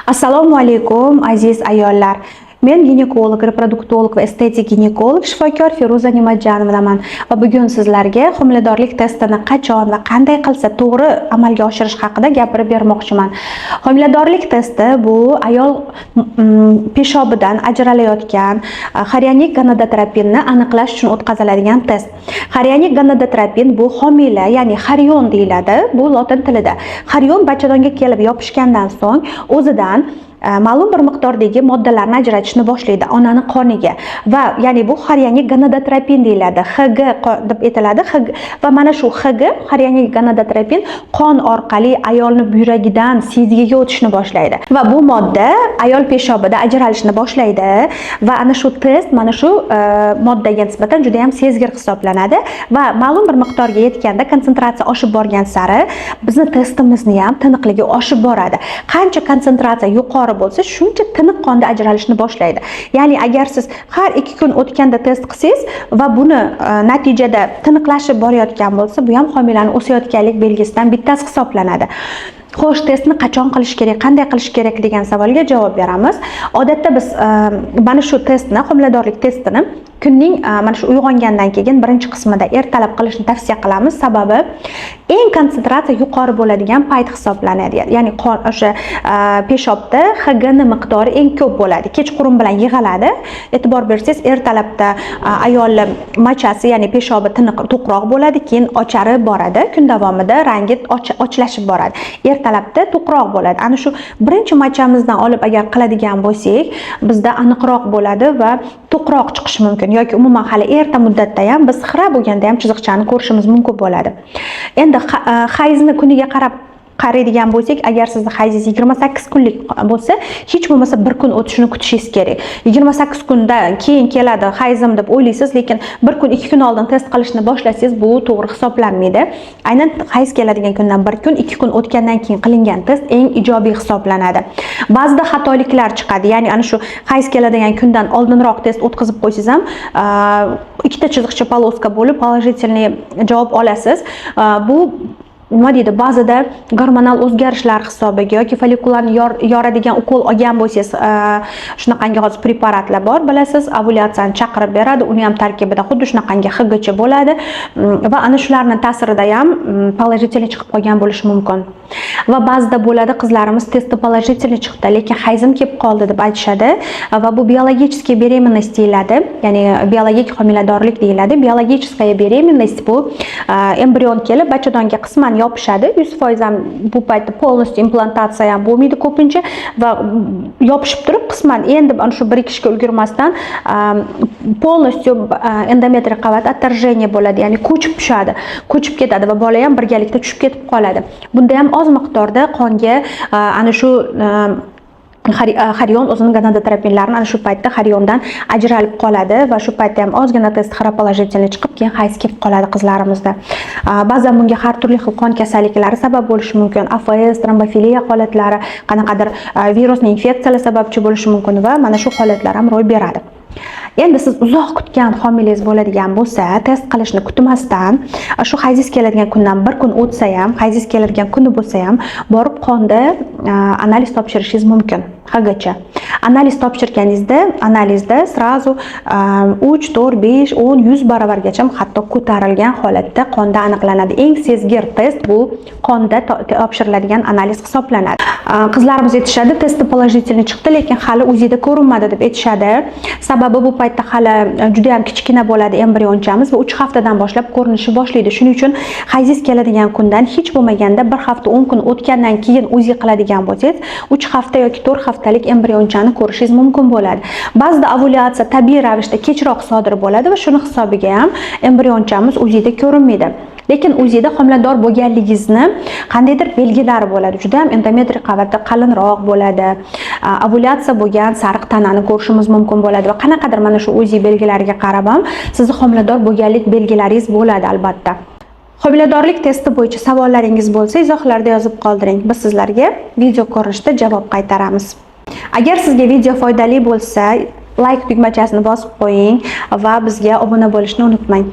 Assalomu alaykum aziz ayollar. Men ginekolog, reproduktolog va estetik ginekolog shifokor Feruza Nimatjanovaman va bugun sizlarga homiladorlik testini qachon va qanday qilsa to'g'ri amalga oshirish haqida gapirib bermoqchiman. Homiladorlik testi bu ayol peshobidan ajralayotgan xorionik gonadotropinni aniqlash uchun o'tkaziladigan test. Xorionik gonadotropen bu homila, ya'ni xorion deyiladi, bu lotin tilida. Xorion bachadonga kelib yopishgandan so'ng o'zidan ma'lum bir miqdordagi moddalarni ajratishni boshlaydi onaning qoniga va ya'ni bu xorionik gonadotropen deyiladi. Hg deb aytiladi. Va mana shu Hg xorionik gonadotropen qon orqali ayolning buyragidan sezgiga o'tishni boshlaydi va bu modda ayol peshobida ajralishni boshlaydi va ana shu test mana shu moddaga nisbatan juda ham sezgir hisoblanadi va ma'lum bir miqdorga yetganda, konsentratsiya oshib borgan sari bizni testimizni ham tiniqligi oshib boradi. Qancha konsentratsiya yuqori bo'lsa, shuncha tiniq qonda ajralishni boshlaydi. Ya'ni agar siz har 2 kun o'tganda test qilsangiz va buni natijada tiniqlashib borayotgan bo'lsa, bu ham homilaning o'sayotganlik belgisidan bittasi hisoblanadi. Xo'sh, testni qachon qilish kerak, qanday qilish kerak degan savolga javob beramiz. Odatda biz mana shu testni, homiladorlik testini kunning mana shu uyg'ongandan keyin birinchi qismida ertalab qilishni tavsiya qilamiz. Sababi eng konsentratsiya yuqori bo'ladigan payt hisoblanadi. Ya'ni o'sha peshobda Hg ni miqdori eng ko'p bo'ladi. Kechqurun bilan yig'iladi. E'tibor bersangiz, ertalabda ayolning machasi, ya'ni peshobi tiniq, to'qroq bo'ladi, keyin ocharib boradi. Kun davomida rangi ochlashib boradi. Ertalabda to'qroq bo'ladi. Ana shu birinchi machamizdan olib agar qiladigan bo'lsak, bizda aniqroq bo'ladi va to'qroq chiqishi mumkin. Yoki umuman hali erta muddatda ham biz xira bo'lganda ham chiziqchani ko'rishimiz mumkin bo'ladi. Endi hayzni kuniga qarab qaraydigan bo'lsak, agar sizning hayzingiz 28 kunlik bo'lsa, hech bo'lmasa 1 kun o'tishini kutishingiz kerak. 28 kundan keyin keladi hayzim deb o'ylaysiz, lekin 1 kun 2 kun oldin test qilishni boshlasangiz, bu to'g'ri hisoblanmaydi. Aynan hayz keladigan kundan 1 kun 2 kun o'tgandan keyin qilingan test eng ijobiy hisoblanadi. Ba'zida xatoliklar chiqadi. Ya'ni ana shu hayz keladigan kundan oldinroq test o'tkazib qo'ysangiz ham ikkita chiziqcha poloska bo'lib положительный javob olasiz. Bu nima deydi, ba'zida gormonal o'zgarishlar hisobiga yoki follikularni yoradigan ukol olgan bo'lsangiz, shunaqangi hozir preparatlar bor, bilasiz, ovulyatsiyani chaqirib beradi. Uni ham tarkibida xuddi shunaqangi Hg bo'ladi va ana shularning ta'sirida ham положительный chiqib qolgan bo'lishi mumkin. Va ba'zida bo'ladi, qizlarimiz testi положительный chiqdi, lekin hayzim kelib qoldi deb aytishadi va bu биологическая беременность deyiladi. Ya'ni biologik homiladorlik deyiladi. Biologichеская беременность bu embrion kelib bachadonga qisman yopishadi. 100% ham bu paytda полностью implantatsiya ham bo'lmaydi ko'pincha va yopishib turib qisman endi ana shu birikishga ulgurmasdan полностью endometriy qavat отторжение bo'ladi, ya'ni ko'chib tushadi, ko'chib ketadi va bola ham birgalikda tushib ketib qoladi. Bunda ham oz miqdorda qonga ana shu xorion o'zining gonadotropenlarini ana shu paytda xoriondan ajralib qoladi va shu paytda ham ozgina test xira положительный chiqib, keyin hayz kelib qoladi qizlarimizda. Ba'zan bunga har turli xil qon kasalliklari sabab bo'lishi mumkin. AFS, trombofiliya holatlari, qanaqadir virusli infeksiyalar sababchi bo'lishi mumkin va mana shu holatlar ham ro'y beradi. Endi siz uzoq kutgan homilangiz bo'ladigan bo'lsa, test qilishni kutmasdan, shu hayzingiz keladigan kundan 1 kun o'tsa ham, hayzingiz keladigan kuni bo'lsa ham, borib qonda analiz topshirishingiz mumkin. Hgacha. Analiz topshirganingizda, analizda srazu 3, 4, 5, 10, 100 baravargacha hatto ko'tarilgan holatda qonda aniqlanadi. Eng sezgir test bu qonda topshiriladigan analiz hisoblanadi. Qizlarimiz aytishadi, testi положительный chiqdi, lekin hali UZIda ko'rinmadi deb aytishadi. Sababi bu paytda hali juda ham kichkina bo'ladi embrionchamiz va 3 haftadan boshlab ko'rinishi boshlaydi. Shuning uchun hayzingiz keladigan kundan hech bo'lmaganda 1 hafta 10 kun o'tgandan keyin UZI qiladigan bo'lsangiz, 3 hafta yoki 4 haftalik embrionchani ko'rishingiz mumkin bo'ladi. Ba'zida ovulyatsiya tabiiy ravishda kechroq sodir bo'ladi va shuni hisobiga ham embrionchamiz UZIda ko'rinmaydi. Lekin UZIda homilador bo'lganligingizni qandaydir belgilari bo'ladi. Juda ham endometriy qavati qalinroq bo'ladi. Ovulyatsiya bo'lgan sariq tanani ko'rishimiz mumkin bo'ladi va qanaqadir mana shu UZI belgilariga qarab ham sizning homilador bo'lganlik belgilaringiz bo'ladi albatta. Homiladorlik testi bo'yicha savollaringiz bo'lsa, izohlarda yozib qoldiring. Biz sizlarga video ko'rinishda javob qaytaramiz. Agar sizga video foydali bo'lsa, like tugmachasini bosib qo'ying va bizga obuna bo'lishni unutmang.